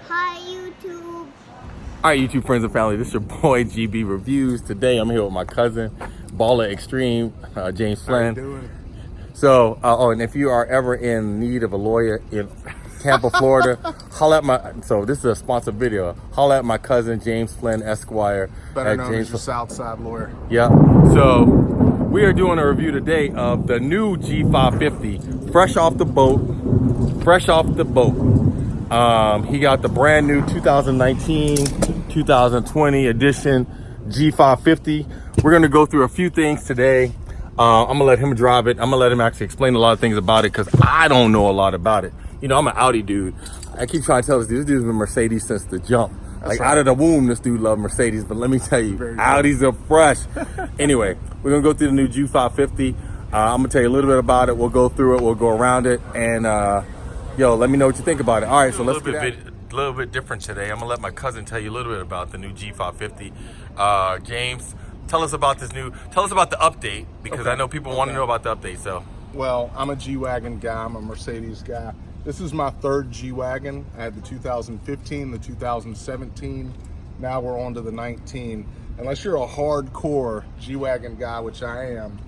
Hi, YouTube. All right, YouTube friends and family, this is your boy GB Reviews. Today I'm here with my cousin, Baller Extreme, James Flynn. How you doing? So, and if you are ever in need of a lawyer in Tampa, Florida, holla at so this is a sponsored video. Holla at my cousin, James Flynn, Esquire. Better known James as your Southside lawyer. Yeah. So we are doing a review today of the new G550, fresh off the boat. He got the brand new 2019-2020 edition G550. We're gonna go through a few things today. I'm gonna let him drive it. I'm gonna let him actually explain a lot of things about it because I don't know a lot about it. You know, I'm an Audi dude. I keep trying to tell this dude's been Mercedes since the jump. Like right. Out of the womb, this dude loved Mercedes, but let me tell you, Audis are fresh. Anyway, we're gonna go through the new G550. I'm gonna tell you a little bit about it. We'll go through it, we'll go around it, and yo, let me know what you think about it. All right, so let's get at it. A little bit different today. I'm gonna let my cousin tell you a little bit about the new G550. James, tell us about the update, because I know people want to know about the update. So, well, I'm a G-Wagon guy, I'm a Mercedes guy. This is my third G-Wagon. I had the 2015, the 2017, now we're on to the 19. Unless you're a hardcore G-Wagon guy, which I am,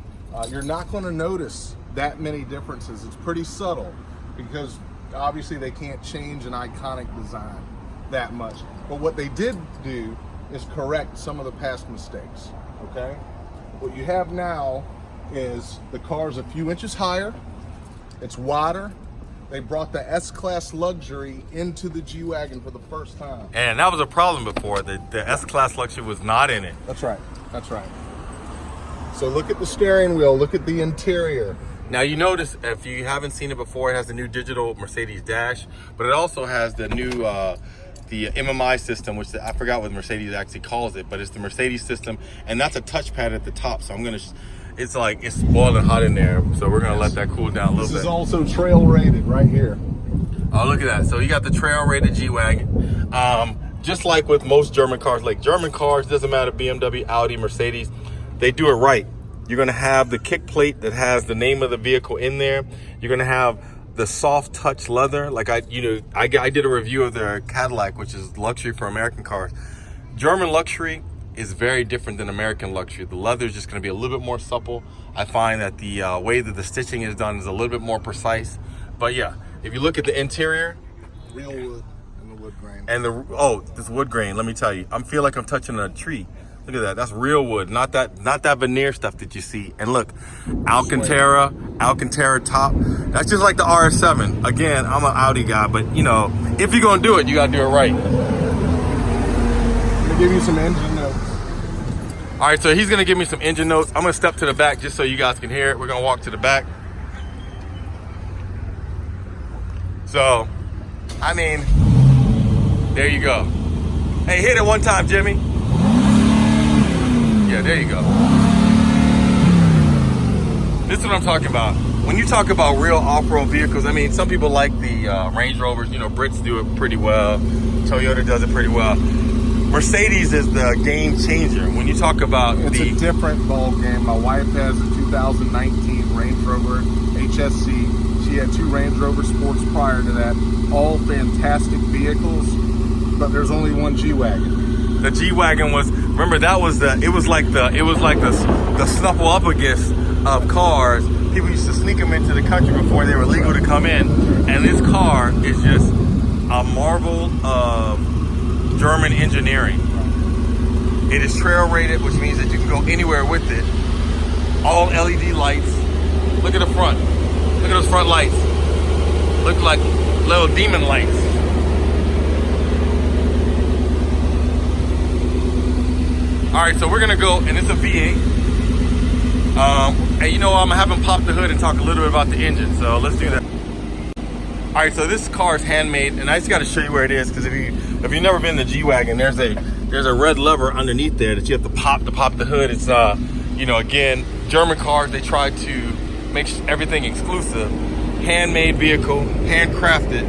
you're not gonna notice that many differences. It's pretty subtle because obviously they can't change an iconic design that much. But what they did do is correct some of the past mistakes, okay? What you have now is the car's a few inches higher, it's wider. They brought the S-Class luxury into the G-Wagon for the first time. And that was a problem before. The S-Class luxury was not in it. That's right, that's right. So look at the steering wheel, look at the interior. Now you notice, if you haven't seen it before, it has the new digital Mercedes dash, but it also has the new the Mmi System, which I forgot what Mercedes actually calls it, but it's the Mercedes system, and that's a touchpad at the top. So it's like it's boiling hot in there, so we're gonna let that cool down a little bit. This is also trail rated right here. Oh, look at that! So you got the trail rated G-Wagon. Just like with most German cars, doesn't matter, BMW, Audi, Mercedes, they do it right. You're gonna have the kick plate that has the name of the vehicle in there. You're gonna have the soft touch leather. Like I did a review of their Cadillac, which is luxury for American cars. German luxury is very different than American luxury. The leather is just gonna be a little bit more supple. I find that the way that the stitching is done is a little bit more precise. But yeah, if you look at the interior, real wood and the wood grain. And this wood grain, let me tell you, I feel like I'm touching a tree. Look at that, that's real wood, not that veneer stuff that you see. And look, Alcantara top. That's just like the RS7. Again, I'm an Audi guy, but you know, if you're gonna do it, you gotta do it right. Let me give you some engine notes. All right, so he's gonna give me some engine notes. I'm gonna step to the back just so you guys can hear it. We're gonna walk to the back. So, I mean, there you go. Hey, hit it one time, Jimmy. Yeah, there you go. This is what I'm talking about. When you talk about real off-road vehicles, I mean, some people like the Range Rovers. You know, Brits do it pretty well. Toyota does it pretty well. Mercedes is the game changer. When you talk about it's a different ball game. My wife has a 2019 Range Rover HSC. She had two Range Rover Sports prior to that. All fantastic vehicles, but there's only one G-Wagon. The G-Wagon was, remember, it was like the snuffleupagus of cars. People used to sneak them into the country before they were legal to come in. And this car is just a marvel of German engineering. It is trail rated, which means that you can go anywhere with it. All LED lights. Look at the front. Look at those front lights. Look like little demon lights. All right, so we're gonna go, and it's a V8. And you know, I'm gonna have him pop the hood and talk a little bit about the engine. So let's do that. All right, so this car is handmade, and I just got to show you where it is, because if you've never been in the G-Wagon, there's a red lever underneath there that you have to pop the hood. It's you know, again, German cars, they try to make everything exclusive. Handmade vehicle, handcrafted,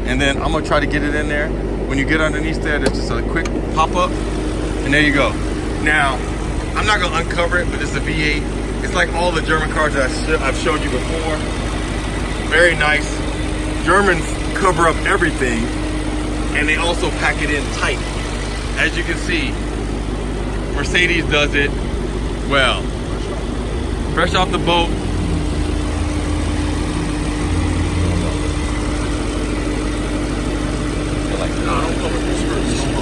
and then I'm gonna try to get it in there. When you get underneath there, there's just a quick pop up, and there you go. Now, I'm not gonna uncover it, but it's a V8. It's like all the German cars that I've showed you before. Very nice. Germans cover up everything. and they also pack it in tight. As you can see, Mercedes does it well. Fresh off the boat.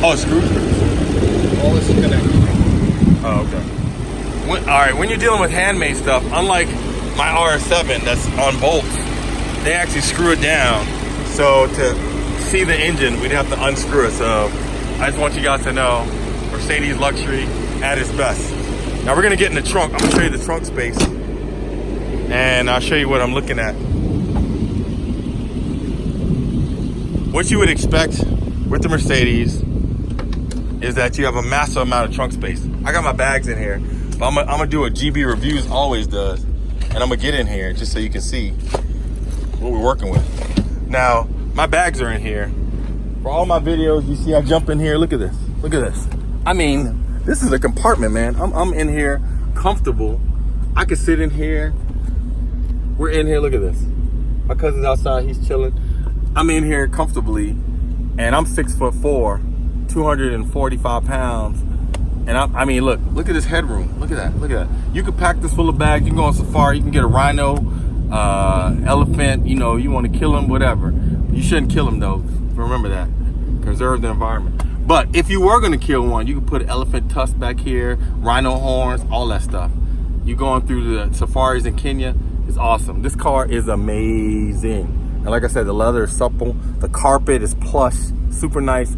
Oh, screws? All this is connected. Oh, okay. All right, when you're dealing with handmade stuff, unlike my RS7 that's on bolts, they actually screw it down. So to see the engine, we'd have to unscrew it. So I just want you guys to know, Mercedes luxury at its best. Now we're gonna get in the trunk. I'm gonna show you the trunk space, and I'll show you what I'm looking at. What you would expect with the Mercedes is that you have a massive amount of trunk space. I got my bags in here, but I'm gonna do what GB Reviews always does, and I'm gonna get in here just so you can see what we're working with. Now, my bags are in here. For all my videos, you see I jump in here. Look at this. Look at this. I mean, this is a compartment, man. I'm in here comfortable. I could sit in here. We're in here. Look at this. My cousin's outside. He's chilling. I'm in here comfortably, and I'm 6'4", 245 pounds. And I mean, look at this headroom. Look at that. Look at that. You could pack this full of bags. You can go on safari. You can get a rhino, elephant. You know, you want to kill them, whatever. You shouldn't kill them though. Remember that. Preserve the environment. But if you were going to kill one, you could put elephant tusks back here, rhino horns, all that stuff. You going through the safaris in Kenya, it's awesome. This car is amazing. And like I said, the leather is supple. The carpet is plush, super nice.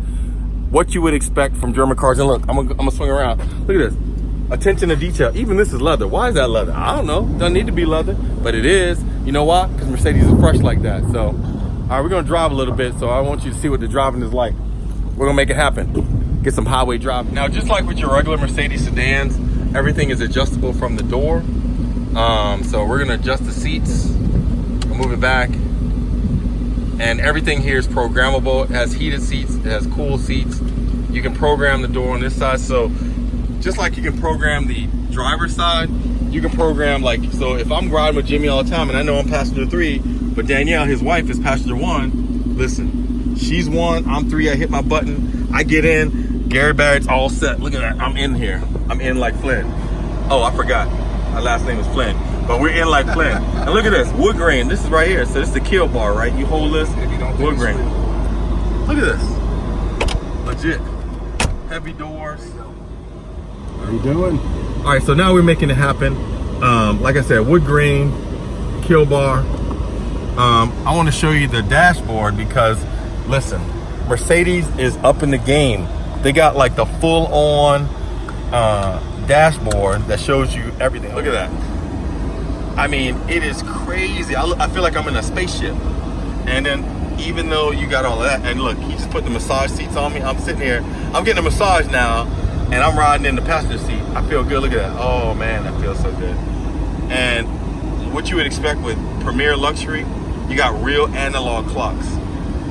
What you would expect from German cars. And look, I'm gonna swing around. Look at this. Attention to detail. Even this is leather. Why is that leather? I don't know. Doesn't need to be leather, but it is. You know why? Because Mercedes is fresh like that. So, all right, we're gonna drive a little bit. So I want you to see what the driving is like. We're gonna make it happen. Get some highway driving. Now, just like with your regular Mercedes sedans, everything is adjustable from the door. So we're gonna adjust the seats, move it back. And everything here is programmable. It has heated seats, it has cool seats. You can program the door on this side. So just like you can program the driver's side, you can program like, so if I'm riding with Jimmy all the time and I know I'm passenger 3, but Danielle, his wife, is passenger 1, listen, she's 1, I'm 3, I hit my button, I get in, Gary Barrett's all set. Look at that, I'm in here. I'm in like Flynn. Oh, I forgot, my last name is Flynn. But we're in like Flynn. And look at this, wood grain. This is right here. So this is the kill bar, right? You hold this, wood grain. Look at this. Legit. Heavy doors. How are you doing? All right, so now we're making it happen. Like I said, wood grain, kill bar. I want to show you the dashboard because, listen, Mercedes is up in the game. They got like the full-on dashboard that shows you everything. Look at that. I mean, it is crazy. I feel like I'm in a spaceship. And then even though you got all of that, and look, he just put the massage seats on me. I'm sitting here, I'm getting a massage now, and I'm riding in the passenger seat. I feel good. Look at that. Oh man, that feels so good. And what you would expect with Premier Luxury, you got real analog clocks.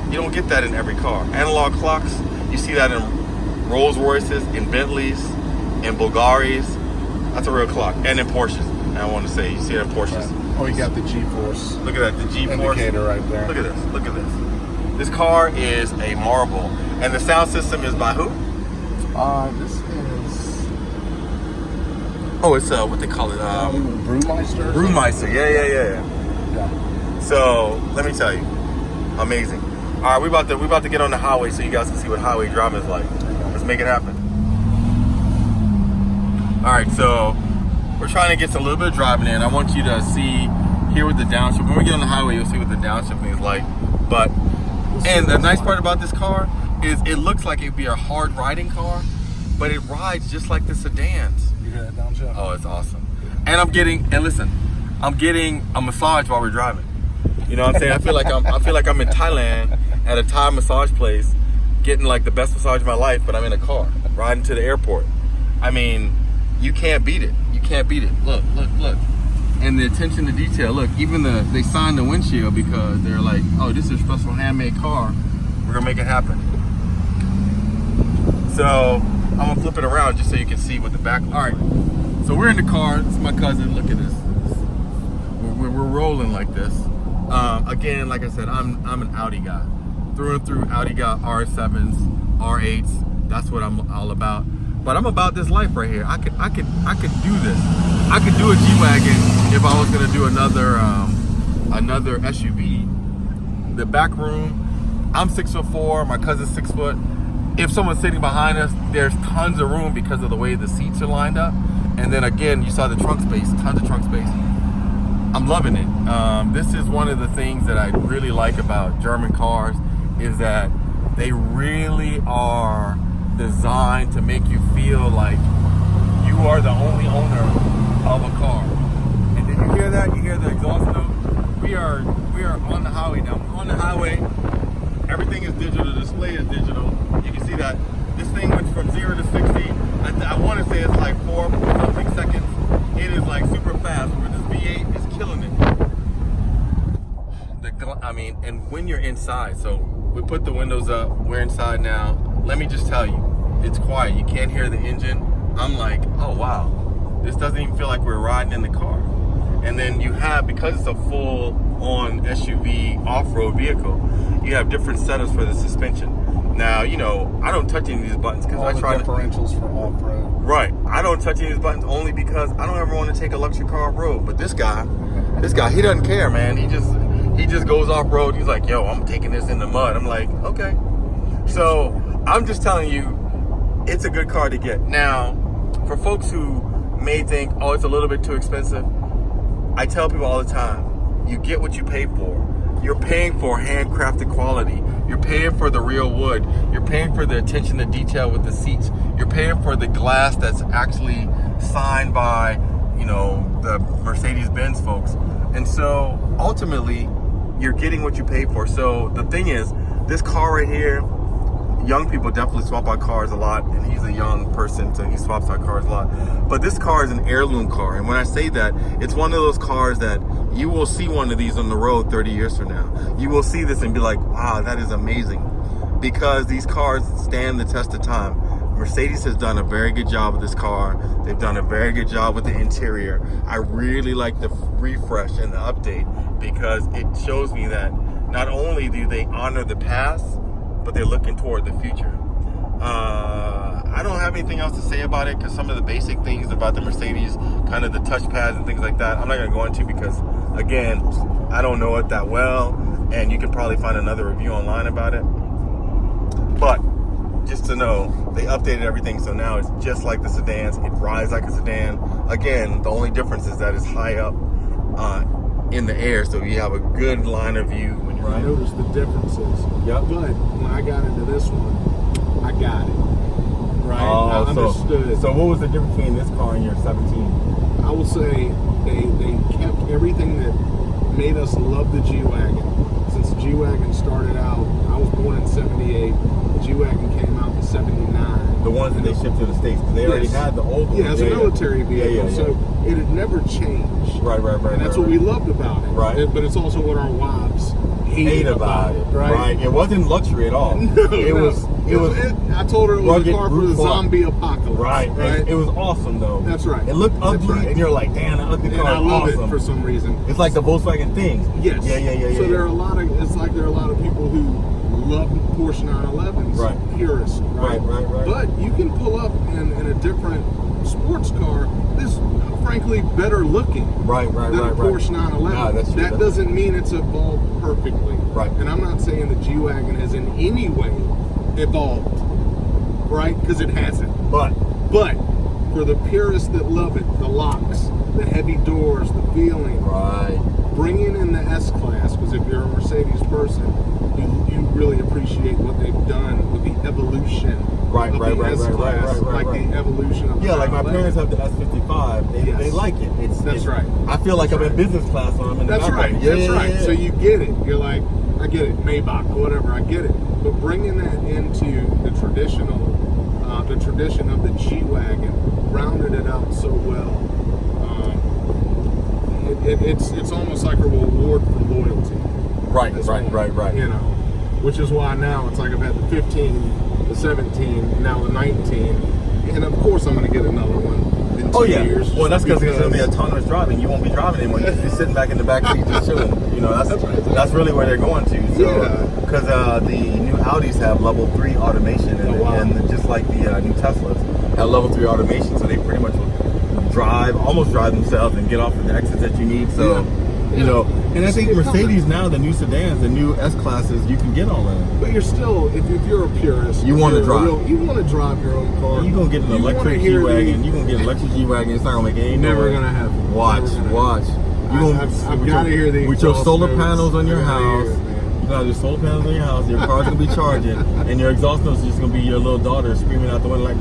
You don't get that in every car. Analog clocks, you see that in Rolls Royces, in Bentleys, in Bulgaris. That's a real clock. And in Porsches. I want to say, you see it in Porsches. Right. Oh, you got the G-Force. Look at that, the G-Force indicator right there. Look at this, look at this. This car is a marvel. And the sound system is by who? This is... Oh, it's what they call it? Brewmeister? Brewmeister, yeah. So, let me tell you, amazing. All right, we about to get on the highway so you guys can see what highway driving is like. Let's make it happen. All right, so we're trying to get a little bit of driving in. I want you to see here with the downshift. When we get on the highway, you'll see what the downshifting is like. But, and the nice part about this car is it looks like it'd be a hard riding car, but it rides just like the sedans. You hear that downshift? Oh, it's awesome. And I'm getting a massage while we're driving. You know what I'm saying? I feel like I'm in Thailand at a Thai massage place, getting like the best massage of my life, but I'm in a car riding to the airport. I mean, you can't beat it. You can't beat it. Look. And the attention to detail. Look, even they signed the windshield because they're like, oh, this is a special handmade car. We're gonna make it happen. So I'm gonna flip it around just so you can see what the back looks like. All right. So we're in the car. This is my cousin. Look at this. We're rolling like this. Again, like I said, I'm an Audi guy. through and through. Audi got R7s, R8s. That's what I'm all about. But I'm about this life right here. I could do this. I could do a G-Wagon if I was gonna do another SUV. The back room, I'm 6'4", my cousin's 6 foot. If someone's sitting behind us, there's tons of room because of the way the seats are lined up. And then again, you saw the trunk space, tons of trunk space. I'm loving it. This is one of the things that I really like about German cars, is that they really are designed to make you feel like you are the only owner of a car. And did you hear that? You hear the exhaust note? We are on the highway now. On the highway, everything is digital. The display is digital. You can see that this thing went from 0 to 60. I want to say it's like 4 something seconds. It is like super fast. Where this V8 is killing it. And when you're inside, so we put the windows up. We're inside now. Let me just tell you, it's quiet. You can't hear the engine. I'm like, oh wow, this doesn't even feel like we're riding in the car. And then you have, because it's a full-on SUV off-road vehicle, you have different setups for the suspension. Now, you know, I don't touch any of these buttons because I try differentials for off-road. Right. I don't touch any of these buttons only because I don't ever want to take a luxury car off-road. But this guy, he doesn't care, man. He just goes off-road. He's like, yo, I'm taking this in the mud. I'm like, okay. So I'm just telling you, it's a good car to get. Now, for folks who may think, oh, it's a little bit too expensive, I tell people all the time, you get what you pay for. You're paying for handcrafted quality. You're paying for the real wood. You're paying for the attention to detail with the seats. You're paying for the glass that's actually signed by, you know, the Mercedes-Benz folks. And so ultimately, you're getting what you pay for. So the thing is, this car right here, young people definitely swap out cars a lot, and he's a young person, so he swaps out cars a lot. But this car is an heirloom car, and when I say that, it's one of those cars that you will see one of these on the road 30 years from now. You will see this and be like, wow, that is amazing, because these cars stand the test of time. Mercedes has done a very good job with this car. They've done a very good job with the interior. I really like the refresh and the update, because it shows me that not only do they honor the past, but they're looking toward the future. I don't have anything else to say about it, because some of the basic things about the Mercedes, kind of the touch pads and things like that, I'm not going to go into, because again, I don't know it that well, and you can probably find another review online about it. But just to know, they updated everything, so now it's just like the sedans. It rides like a sedan. Again, the only difference is that it's high up in the air, so you have a good line of view when you're riding. I noticed the differences. Yep. But when I got into this one, I got it. Right? I understood. So what was the difference between this car and your 17? I will say they kept everything that made us love the G-Wagon. Since the G-Wagon started out, I was born in 78. The G-Wagon came out in 79. The ones that they shipped to the States, because they already had the old one. Yeah, it's a military vehicle, so it had never changed. Right. And that's what we loved about it. Right. But it's also what our wives hate about it. Right. It wasn't luxury at all. It was. I told her it was a car for the zombie apocalypse. Right. It was awesome though. That's right. It looked ugly, and you're like, damn, that ugly car is awesome. And I love it for some reason. It's like the Volkswagen thing. Yes. Yeah. So there are a lot of. It's like there are a lot of people who love Porsche 911s. Right. Purists. Right. But you can pull up in a different sports car that's frankly better looking than a Porsche 911. Nah, that's true. That doesn't mean it's evolved perfectly. Right. And I'm not saying the G-Wagon has in any way evolved, right? Because it hasn't. But for the purists that love it, the locks, the heavy doors, the feeling, bringing in the S-Class, because if you're a Mercedes person, you really appreciate what they've done with the evolution of the S-Class, like the evolution of the like my parents have the S55. They like it. That's right. I feel like I'm in business class when I'm in the background. That's right. So you get it. You're like, I get it, Maybach, whatever, I get it. But bringing that into the tradition of the G-Wagon, rounded it out so well. It's almost like a reward for loyalty. Right. You know, which is why now it's like I've had the 15, the 17, now the 19, and of course I'm going to get another one. in 2 Oh yeah. years. Well, that's because it's going to be autonomous driving. You won't be driving anymore. You'll be sitting back in the back seat just chilling. You know, that's really where they're going to. So, because the new Audis have level 3 automation, and just like the new Teslas have level 3 automation, so they pretty much will almost drive themselves and get off at the exits that you need. So. You know, and I think Mercedes now, the new sedans, the new S classes, you can get all that. But you're still, if you're a purist, you want to drive. You want to drive your own car. You're going to get an electric G-Wagon. You're going to get an electric G-Wagon. It's not going to make any noise. Never going to happen. Watch. I've got to hear the with your solar panels on your house. You got your solar panels on your house. Your car's going to be charging. And your exhaust notes is just going to be your little daughter screaming out the window like,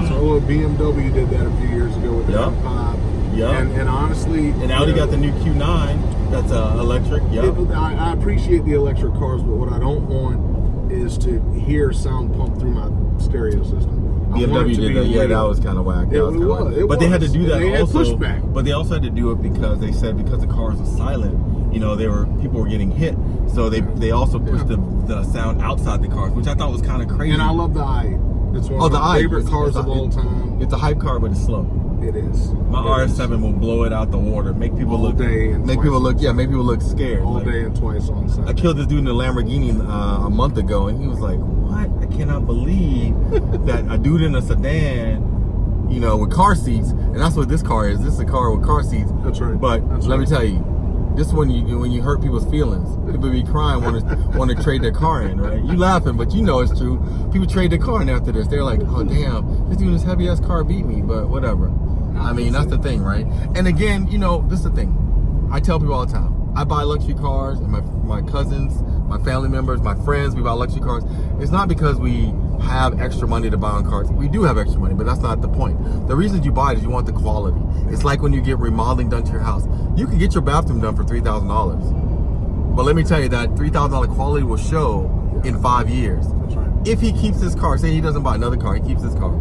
So BMW did that a few years ago with the M5. Yeah, and honestly, and Audi got the new Q9 that's electric. Yeah, I appreciate the electric cars, but what I don't want is to hear sound pump through my stereo system. BMW did that. Yeah, that was kind of whack. But they had to do that also. But they also had to do it because they said because the cars were silent, you know, people were getting hit, so they also pushed the sound outside the cars, which I thought was kind of crazy. And I love the i. It's one of my favorite cars of all time. It's a hype car, but it's slow. It is. My RS7 will blow it out the water, make people look scared. All day and twice on Saturday. I killed this dude in a Lamborghini a month ago, and he was like, "What? I cannot believe that a dude in a sedan, you know, with car seats, and that's what this car is. This is a car with car seats. That's right. But let me tell you, this when you hurt people's feelings, people be crying want to trade their car in, right? You laughing, but you know it's true. People trade their car in after this. They're like, oh damn, this dude in this heavy ass car beat me, but whatever. I mean, that's the thing, right? And again, you know, this is the thing. I tell people all the time, I buy luxury cars, and my cousins, my family members, my friends, we buy luxury cars. It's not because we have extra money to buy on cars. We do have extra money, but that's not the point. The reason you buy it is you want the quality. It's like when you get remodeling done to your house. You can get your bathroom done for $3,000. But let me tell you that $3,000 quality will show in 5 years. That's right. If he keeps his car, say he doesn't buy another car, he keeps his car.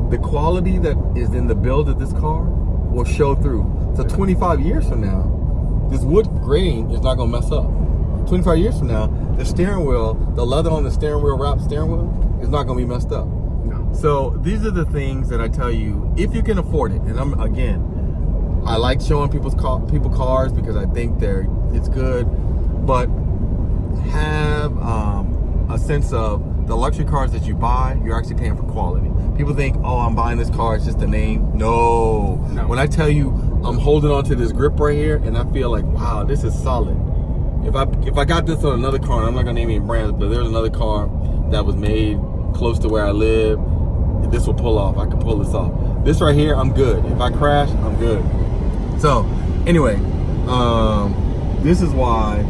The quality that is in the build of this car will show through. So 25 years from now, this wood grain is not gonna mess up. 25 years from now, the steering wheel, the leather on the steering wheel, wrapped steering wheel, is not gonna be messed up. No. So these are the things that I tell you, if you can afford it, and I like showing people cars because I think it's good, but have a sense of the luxury cars that you buy, you're actually paying for quality. People think, oh, I'm buying this car, it's just a name. No. When I tell you I'm holding on to this grip right here and I feel like, wow, this is solid. If I got this on another car, and I'm not gonna name any brands, but there's another car that was made close to where I live, this will pull off. I can pull this off. This right here, I'm good. If I crash, I'm good. So anyway, this is why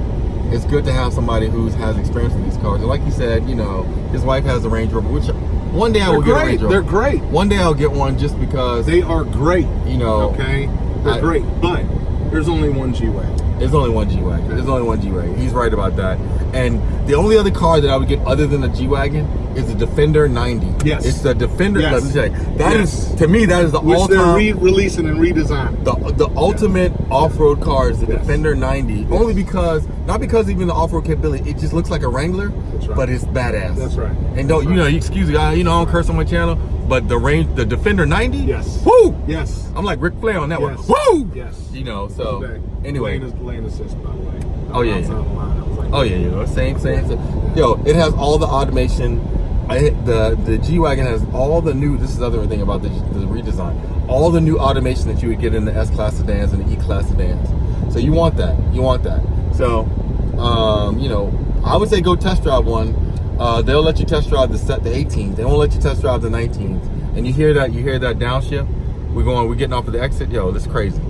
it's good to have somebody who has experience with these cars. And like you said, you know, his wife has a Range Rover, which one day I will get a Range Rover. They're great. One day I'll get one just because they are great. You know, okay, they're great. But there's only one G-Wagon. There's only one G-Wagon. There's only one G-Wagon. He's right about that. And the only other car that I would get other than a G-Wagon is the Defender 90. Yes. It's the Defender. Yes. Let me say, that is, to me, that is the which all-time. they're re-releasing and redesigning. The ultimate off-road car is the Defender 90. Only because, not because even the off-road capability, it just looks like a Wrangler, but it's badass. That's right. And don't, you know, you excuse me, I don't curse on my channel, but the Defender 90, yes. Woo! Yes. I'm like Ric Flair on that one. Woo! Yes. You know, so, anyway. Lane assist, by the way. Oh yeah, you know, same. Yo, it has all the automation. The G-Wagon has all the new. This is the other thing about the redesign. All the new automation that you would get in the S-Class sedans and the E-Class sedans. So you want that. So, you know, I would say go test drive one. They'll let you test drive the 18s. They won't let you test drive the 19s. And you hear that downshift? We're getting off of the exit. Yo, this is crazy.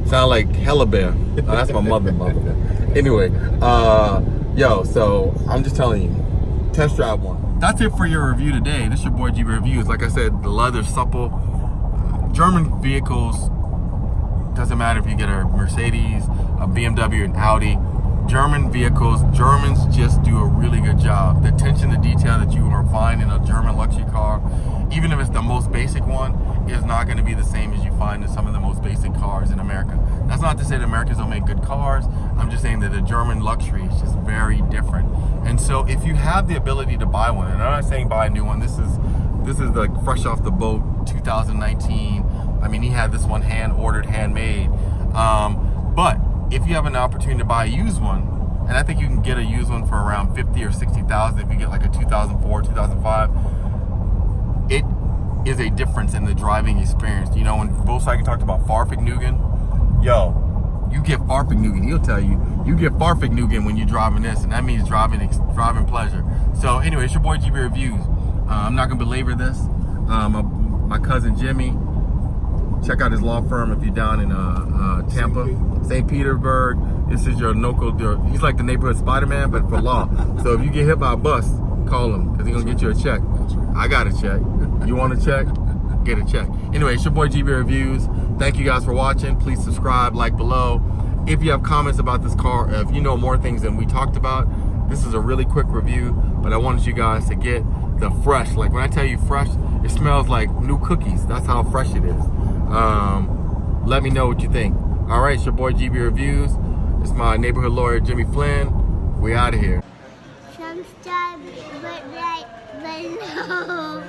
Sound like hella bear. Oh, that's my mother. Anyway, yo, so I'm just telling you, test drive one. That's it for your review today. This is your boy G Reviews. Like I said, the leather's supple. German vehicles, doesn't matter if you get a Mercedes, a BMW, an Audi. German vehicles, Germans just do a really good job. The attention to detail that you are finding in a German luxury car, even if it's the most basic one, is not going to be the same as you find in some of the most basic cars in America. That's not to say that Americans don't make good cars. I'm just saying that the German luxury is just very different. And so if you have the ability to buy one, and I'm not saying buy a new one, this is This is like fresh off the boat, 2019. I mean, he had this one hand ordered, handmade. But if you have an opportunity to buy a used one, and I think you can get a used one for around 50 or 60,000 if you get like a 2004, 2005. It is a difference in the driving experience. You know, when Volkswagen talked about Farfignugan, yo, you get Farfignugan. He'll tell you, you get Farfignugan when you're driving this, and that means driving pleasure. So anyway, it's your boy GB Reviews. I'm not gonna belabor this. My cousin Jimmy. Check out his law firm if you're down in Tampa, St. Petersburg. This is your local. He's like the neighborhood Spider-Man, but for law. So if you get hit by a bus, call him because he's gonna get you a check. I got a check. You want a check? Get a check. Anyway, it's your boy GB Reviews. Thank you guys for watching. Please subscribe, like below. If you have comments about this car, if you know more things than we talked about, this is a really quick review. But I wanted you guys to get the fresh. Like when I tell you fresh, it smells like new cookies. That's how fresh it is. Let me know what you think. All right, it's your boy GB Reviews. It's my neighborhood lawyer Jimmy Flynn. We out of here. Subscribe, but right below.